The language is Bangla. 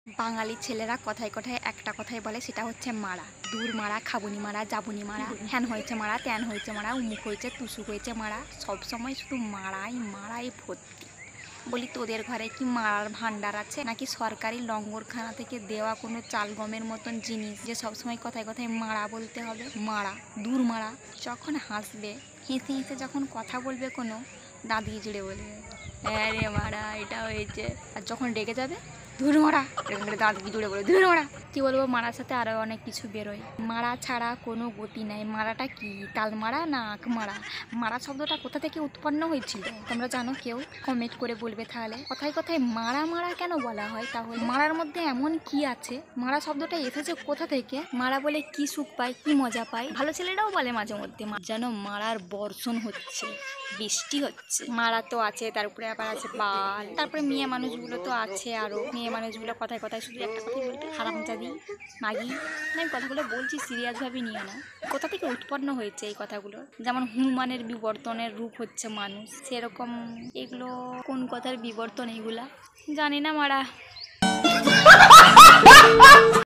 বাঙালি ছেলেরা কথায় কথায় একটা কথাই বলে, সেটা হচ্ছে মারা। দূর মারা, খাবুনি মারা, যাবুনি মারা, হ্যান হয়েছে মারা, ত্যান হয়েছে মারা, উমুক হয়েছে, তুসুক হয়েছে মারা। সবসময় শুধু মারাই মারাই ভর্তি। বলি, তোদের ঘরে কি মারার ভান্ডার আছে, নাকি সরকারি লঙ্গরখানা থেকে দেওয়া কোনো চাল গমের মতন জিনিস যে সবসময় কথায় কথায় মারা বলতে হবে? মারা, দূর মারা। যখন হাসবে, হেসে হেসে যখন কথা বলবে কোনো, দাঁত দিয়ে জুড়ে বলবে, হ্যাঁ রে মারা, এটা হয়েছে। আর যখন রেগে যাবে, ধুর মারা, দাঁত দিয়ে জুড়ে বলে, ধুর মারা। কি বলবো, মারার সাথে আরও অনেক কিছু বেরোয়। মারা ছাড়া কোনো গতি নাই। মারাটা কি, তাল মারা না আখ মারা? মারা শব্দটা কোথা থেকে উৎপন্ন হয়েছিল তোমরা জানো? কেউ কমেন্ট করে বলবে তাহলে। কথায় কথায় মারা মারা কেন বলা হয় তাহলে? মারার মধ্যে এমন কি আছে? মারা শব্দটা এসেছে কোথা থেকে? মারা বলে কি সুখ পায়, কি মজা পায়? ভালো ছেলেরাও বলে মাঝে মধ্যে যেন মারার বর্ষণ হচ্ছে, বৃষ্টি হচ্ছে। মারা তো আছে, তার উপরে আবার আছে বাল। তারপরে মেয়ে মানুষগুলো তো আছে আরো। মেয়ে মানুষগুলো কথায় কথায় শুধু একটা কথাই বলবে, হারামজাদি, মাগি। আমি কথাগুলো বলছি, সিরিয়াস ভাবে নিও না। কোথা থেকে উৎপন্ন হয়েছে এই কথাগুলো? যেমন হনুমানের বিবর্তনের রূপ হচ্ছে মানুষ, সেরকম এগুলো কোন কথার বিবর্তন? এগুলা জানি না মারা।